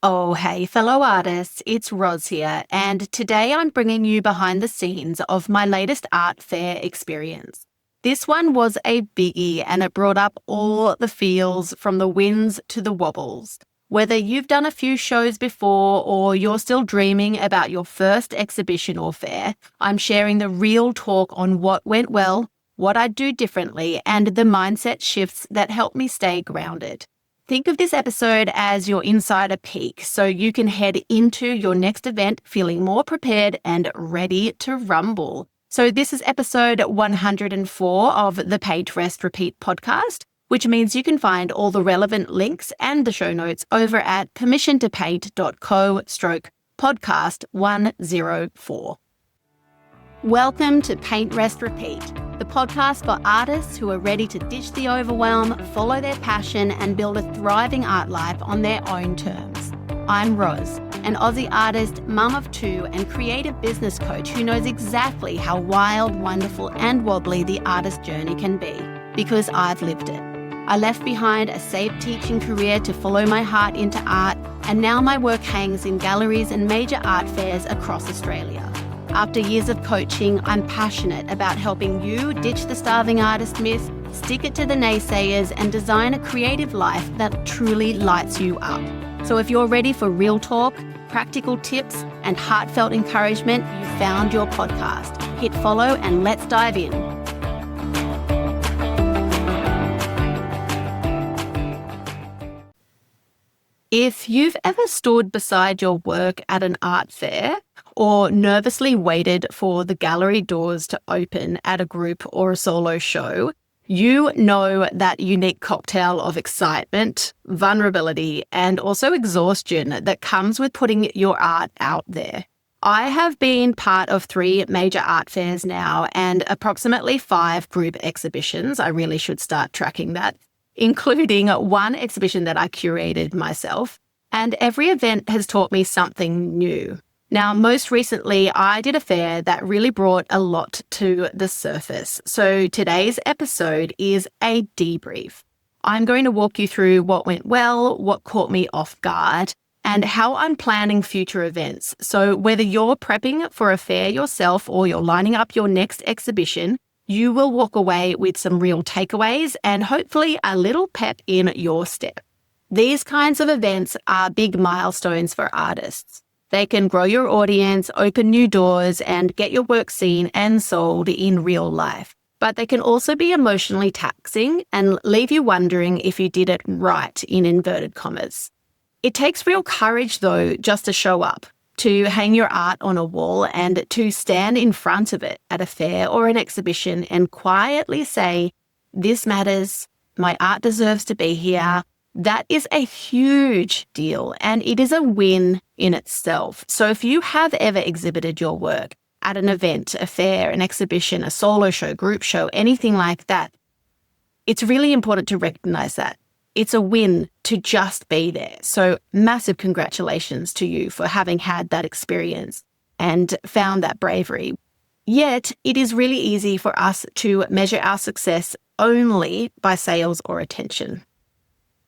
Oh, hey, fellow artists, it's Roz here, and today I'm bringing you behind the scenes of my latest art fair experience. This one was a biggie, and it brought up all the feels from the wins to the wobbles. Whether you've done a few shows before or you're still dreaming about your first exhibition or fair, I'm sharing the real talk on what went well, what I'd do differently, and the mindset shifts that help me stay grounded. Think of this episode as your insider peek so you can head into your next event feeling more prepared and ready to rumble. So this is episode 104 of the Paint Rest Repeat podcast, which means you can find all the relevant links and the show notes over at permissiontopaint.co/podcast 104. Welcome to Paint Rest Repeat, the podcast for artists who are ready to ditch the overwhelm, follow their passion, and build a thriving art life on their own terms. I'm Roz, an Aussie artist, mum of two, and creative business coach who knows exactly how wild, wonderful, and wobbly the artist journey can be, because I've lived it. I left behind a safe teaching career to follow my heart into art, and now my work hangs in galleries and major art fairs across Australia. After years of coaching, I'm passionate about helping you ditch the starving artist myth, stick it to the naysayers, and design a creative life that truly lights you up. So if you're ready for real talk, practical tips, and heartfelt encouragement, you found your podcast. Hit follow and let's dive in. If you've ever stood beside your work at an art fair or nervously waited for the gallery doors to open at a group or a solo show, you know that unique cocktail of excitement, vulnerability, and also exhaustion that comes with putting your art out there. I have been part of 3 major art fairs now and approximately 5 group exhibitions. I really should start tracking that, including one exhibition that I curated myself. And every event has taught me something new. Now, most recently, I did a fair that really brought a lot to the surface. So today's episode is a debrief. I'm going to walk you through what went well, what caught me off guard, and how I'm planning future events. So whether you're prepping for a fair yourself or you're lining up your next exhibition, you will walk away with some real takeaways and hopefully a little pep in your step. These kinds of events are big milestones for artists. They can grow your audience, open new doors, and get your work seen and sold in real life. But they can also be emotionally taxing and leave you wondering if you did it right, in inverted commas. It takes real courage, though, just to show up, to hang your art on a wall and to stand in front of it at a fair or an exhibition and quietly say, "This matters, my art deserves to be here." That is a huge deal, and it is a win in itself. So if you have ever exhibited your work at an event, a fair, an exhibition, a solo show, group show, anything like that, it's really important to recognize that. It's a win to just be there. So massive congratulations to you for having had that experience and found that bravery. Yet it is really easy for us to measure our success only by sales or attention.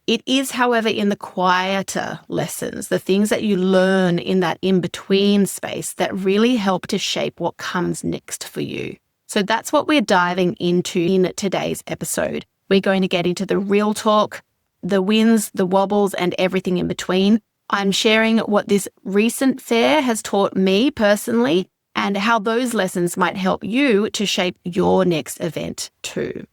It is, however, in the quieter lessons, the things that you learn in that in-between space that really help to shape what comes next for you. So that's what we're diving into in today's episode. We're going to get into the real talk, the wins, the wobbles, and everything in between. I'm sharing what this recent fair has taught me personally and how those lessons might help you to shape your next event too.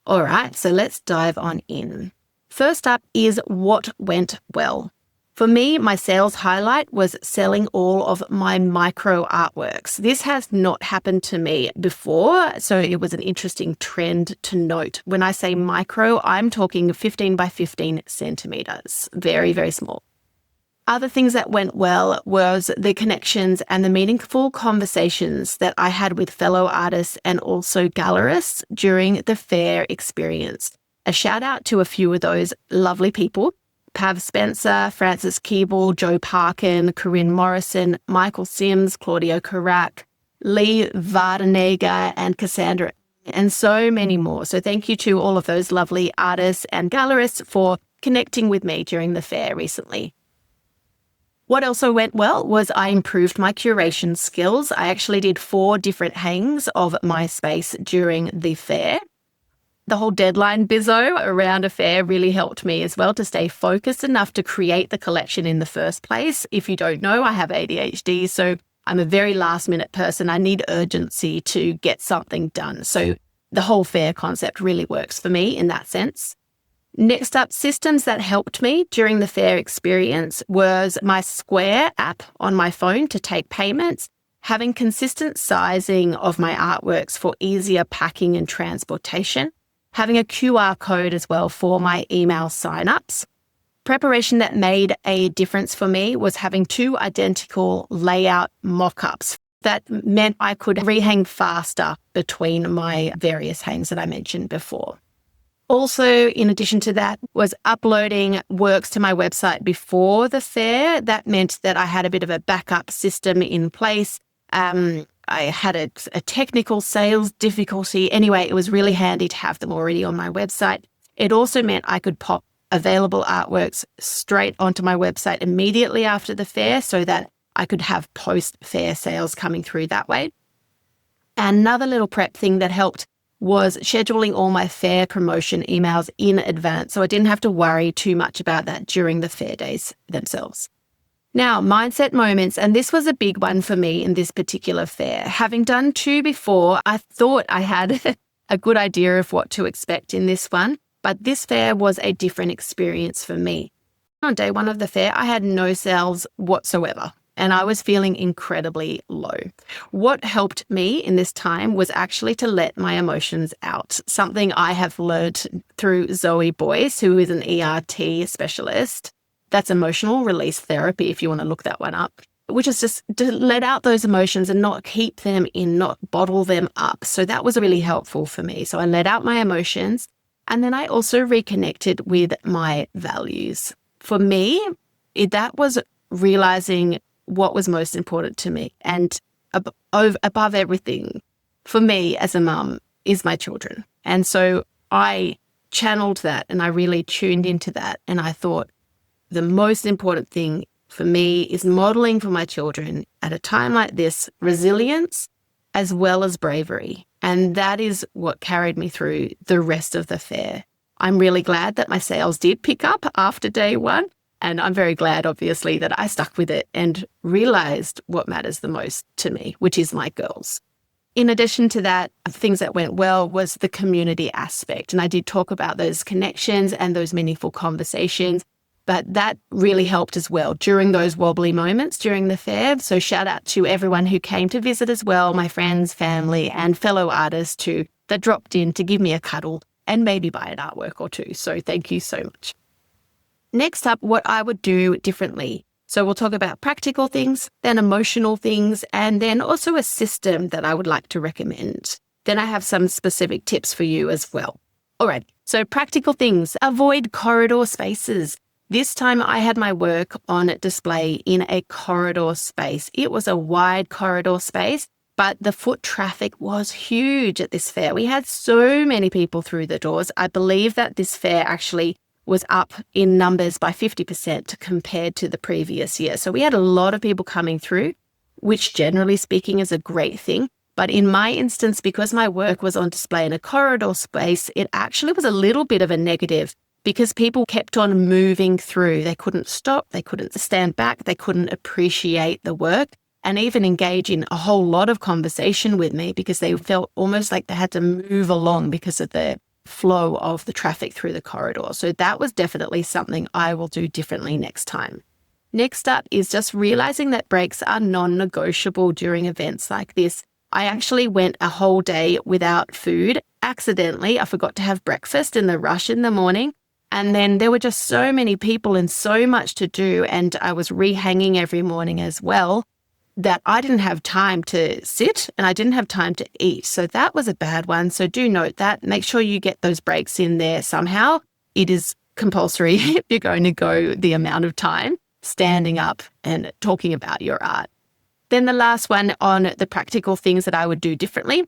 All right, so let's dive on in. First up is what went well. For me, my sales highlight was selling all of my micro artworks. This has not happened to me before, so it was an interesting trend to note. When I say micro, I'm talking 15 by 15 centimeters. Very, very small. Other things that went well was the connections and the meaningful conversations that I had with fellow artists and also gallerists during the fair experience. A shout out to a few of those lovely people: Pav Spencer, Francis Keeble, Joe Parkin, Corinne Morrison, Michael Sims, Claudio Carac, Lee Vardenegger, and Cassandra, and so many more. So thank you to all of those lovely artists and gallerists for connecting with me during the fair recently. What also went well was I improved my curation skills. I actually did 4 different hangs of my space during the fair. The whole deadline bizzo around a fair really helped me as well to stay focused enough to create the collection in the first place. If you don't know, I have ADHD, so I'm a very last minute person. I need urgency to get something done. So the whole fair concept really works for me in that sense. Next up, systems that helped me during the fair experience was my Square app on my phone to take payments, having consistent sizing of my artworks for easier packing and transportation, having a QR code as well for my email signups. Preparation that made a difference for me was having 2 identical layout mock-ups. That meant I could rehang faster between my various hangs that I mentioned before. Also, in addition to that, was uploading works to my website before the fair. That meant that I had a bit of a backup system in place. I had a technical sales difficulty. Anyway, it was really handy to have them already on my website. It also meant I could pop available artworks straight onto my website immediately after the fair so that I could have post-fair sales coming through that way. Another little prep thing that helped was scheduling all my fair promotion emails in advance, so I didn't have to worry too much about that during the fair days themselves. Now, mindset moments, and this was a big one for me in this particular fair. Having done 2 before, I thought I had a good idea of what to expect in this one, but this fair was a different experience for me. On day 1 of the fair, I had no sales whatsoever, and I was feeling incredibly low. What helped me in this time was actually to let my emotions out, something I have learned through Zoe Boyce, who is an ERT specialist. That's emotional release therapy, if you want to look that one up, which is just to let out those emotions and not keep them in, not bottle them up. So that was really helpful for me. So I let out my emotions, and then I also reconnected with my values. For me, that was realizing what was most important to me. And above everything, for me as a mum, is my children. And so I channeled that and I really tuned into that. And I thought the most important thing for me is modeling for my children at a time like this, resilience as well as bravery. And that is what carried me through the rest of the fair. I'm really glad that my sales did pick up after day 1. And I'm very glad, obviously, that I stuck with it and realized what matters the most to me, which is my girls. In addition to that, things that went well was the community aspect. And I did talk about those connections and those meaningful conversations, but that really helped as well during those wobbly moments during the fair. So shout out to everyone who came to visit as well, my friends, family, and fellow artists too, that dropped in to give me a cuddle and maybe buy an artwork or 2. So thank you so much. Next up, what I would do differently. So we'll talk about practical things, then emotional things, and then also a system that I would like to recommend. Then I have some specific tips for you as well. All right, so practical things. Avoid corridor spaces. This time I had my work on display in a corridor space. It was a wide corridor space, but the foot traffic was huge at this fair. We had so many people through the doors. I believe that this fair actually was up in numbers by 50% compared to the previous year. So we had a lot of people coming through, which generally speaking is a great thing. But in my instance, because my work was on display in a corridor space, it actually was a little bit of a negative because people kept on moving through. They couldn't stop, they couldn't stand back, they couldn't appreciate the work and even engage in a whole lot of conversation with me because they felt almost like they had to move along because of the flow of the traffic through the corridor. So that was definitely something I will do differently next time. Next up is just realizing that breaks are non-negotiable during events like this. I actually went a whole day without food. Accidentally, I forgot to have breakfast in the rush in the morning. And then there were just so many people and so much to do. And I was rehanging every morning as well, that I didn't have time to sit and I didn't have time to eat. So that was a bad one. So do note that. Make sure you get those breaks in there somehow. It is compulsory if you're going to go the amount of time standing up and talking about your art. Then the last one on the practical things that I would do differently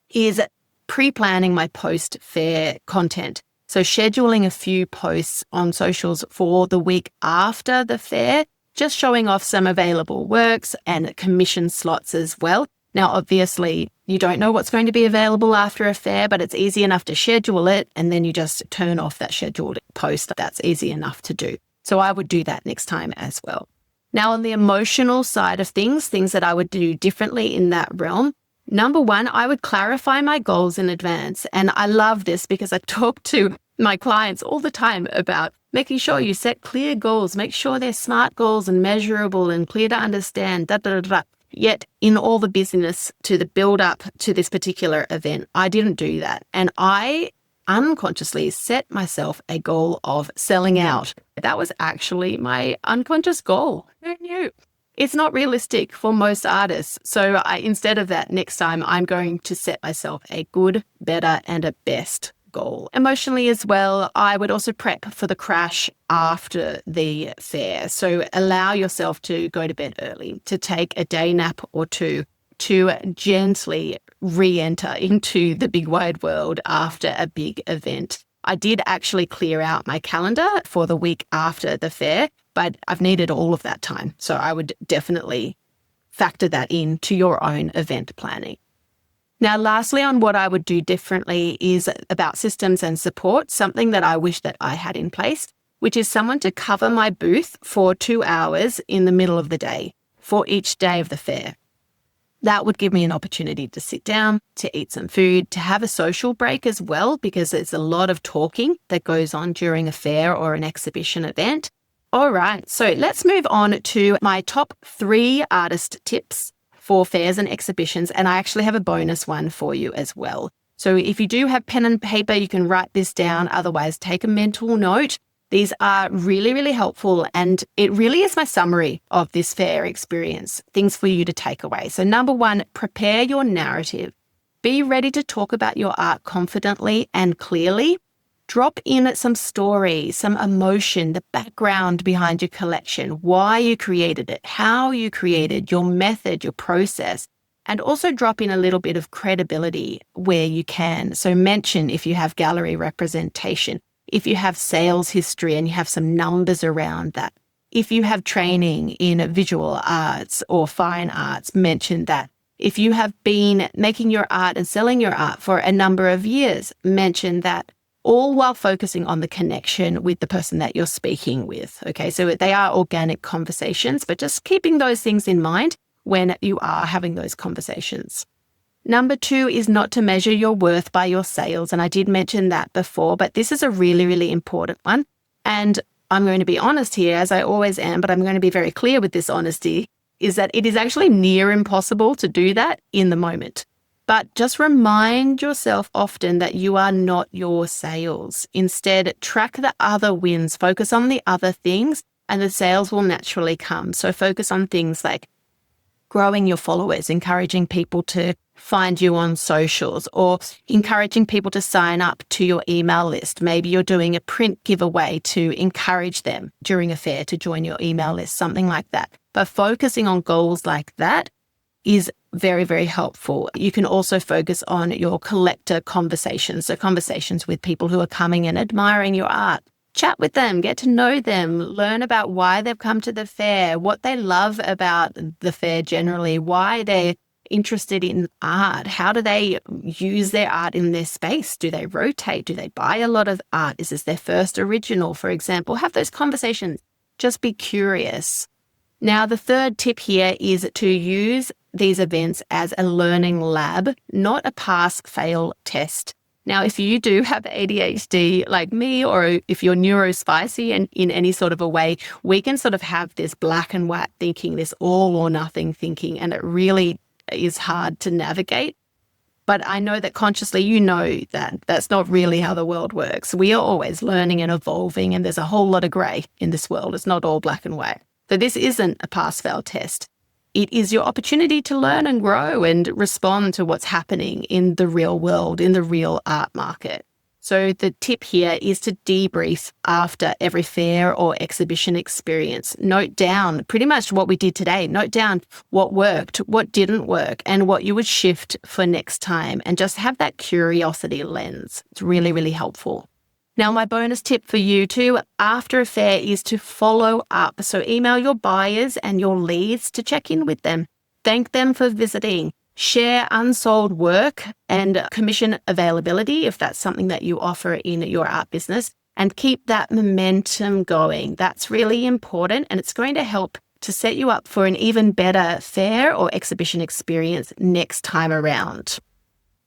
is pre-planning my post-fair content. So scheduling a few posts on socials for the week after the fair just showing off some available works and commission slots as well. Now, obviously, you don't know what's going to be available after a fair, but it's easy enough to schedule it, and then you just turn off that scheduled post. That's easy enough to do. So I would do that next time as well. Now, on the emotional side of things that I would do differently in that realm, number one, I would clarify my goals in advance. And I love this because I talk to my clients all the time about making sure you set clear goals, make sure they're smart goals and measurable and clear to understand, Yet in all the business to the build up to this particular event, I didn't do that. And I unconsciously set myself a goal of selling out. That was actually my unconscious goal. Who knew? It's not realistic for most artists. So instead of that, next time I'm going to set myself a good, better, and a best goal. Emotionally as well, I would also prep for the crash after the fair. So allow yourself to go to bed early, to take a day nap or two, to gently re-enter into the big wide world after a big event. I did actually clear out my calendar for the week after the fair, but I've needed all of that time. So I would definitely factor that into your own event planning. Now, lastly, on what I would do differently is about systems and support, something that I wish that I had in place, which is someone to cover my booth for 2 hours in the middle of the day for each day of the fair. That would give me an opportunity to sit down, to eat some food, to have a social break as well, because there's a lot of talking that goes on during a fair or an exhibition event. All right, so let's move on to my top 3 artist tips for fairs and exhibitions, and I actually have a bonus one for you as well. So if you do have pen and paper, you can write this down. Otherwise, take a mental note. These are really, really helpful, and it really is my summary of this fair experience, things for you to take away. So number 1, prepare your narrative. Be ready to talk about your art confidently and clearly. Drop in some story, some emotion, the background behind your collection, why you created it, how you created, your method, your process, and also drop in a little bit of credibility where you can. So mention if you have gallery representation, if you have sales history and you have some numbers around that. If you have training in visual arts or fine arts, mention that. If you have been making your art and selling your art for a number of years, mention that. All while focusing on the connection with the person that you're speaking with. Okay, so they are organic conversations, but just keeping those things in mind when you are having those conversations. Number 2 is not to measure your worth by your sales. And I did mention that before, but this is a really, really important one. And I'm going to be honest here, as I always am, but I'm going to be very clear with this honesty, is that it is actually near impossible to do that in the moment. But just remind yourself often that you are not your sales. Instead, track the other wins, focus on the other things, and the sales will naturally come. So focus on things like growing your followers, encouraging people to find you on socials, or encouraging people to sign up to your email list. Maybe you're doing a print giveaway to encourage them during a fair to join your email list, something like that. But focusing on goals like that is very, very helpful. You can also focus on your collector conversations, so conversations with people who are coming and admiring your art. Chat with them, get to know them, learn about why they've come to the fair, what they love about the fair generally, why they're interested in art, how do they use their art in their space? Do they rotate? Do they buy a lot of art? Is this their first original, for example? Have those conversations. Just be curious. Now, the third tip here is to use these events as a learning lab, not a pass-fail test. Now, if you do have ADHD like me, or if you're neurospicy and in any sort of a way, we can sort of have this black and white thinking, this all or nothing thinking, and it really is hard to navigate. But I know that consciously you know that that's not really how the world works. We are always learning and evolving, and there's a whole lot of grey in this world. It's not all black and white. So this isn't a pass-fail test. It is your opportunity to learn and grow and respond to what's happening in the real world, in the real art market. So the tip here is to debrief after every fair or exhibition experience. Note down pretty much what we did today. Note down what worked, what didn't work, and what you would shift for next time. And just have that curiosity lens. It's really, really helpful. Now, my bonus tip for you too, after a fair, is to follow up. So email your buyers and your leads to check in with them. Thank them for visiting. Share unsold work and commission availability if that's something that you offer in your art business, and keep that momentum going. That's really important, and it's going to help to set you up for an even better fair or exhibition experience next time around.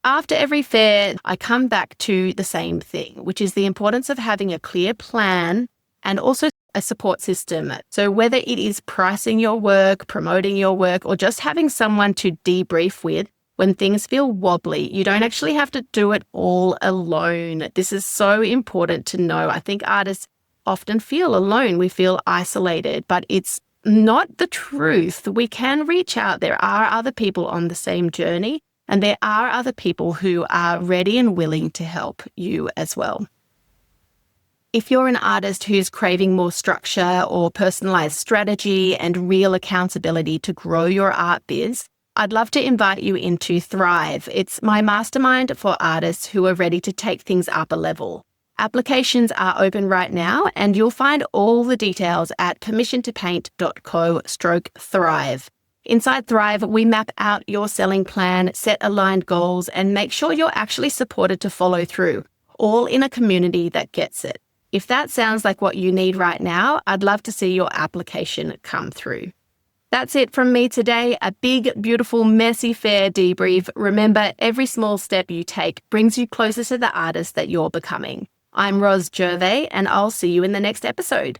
After every fair, I come back to the same thing, which is the importance of having a clear plan and also a support system. So whether it is pricing your work, promoting your work, or just having someone to debrief with when things feel wobbly, you don't actually have to do it all alone. This is so important to know. I think artists often feel alone. We feel isolated, but it's not the truth. We can reach out. There are other people on the same journey, and there are other people who are ready and willing to help you as well. If you're an artist who's craving more structure or personalized strategy and real accountability to grow your art biz, I'd love to invite you into Thrive. It's my mastermind for artists who are ready to take things up a level. Applications are open right now, and you'll find all the details at permissiontopaint.co/Thrive. Inside Thrive, we map out your selling plan, set aligned goals, and make sure you're actually supported to follow through, all in a community that gets it. If that sounds like what you need right now, I'd love to see your application come through. That's it from me today. A big, beautiful, messy fair debrief. Remember, every small step you take brings you closer to the artist that you're becoming. I'm Ros Gervais, and I'll see you in the next episode.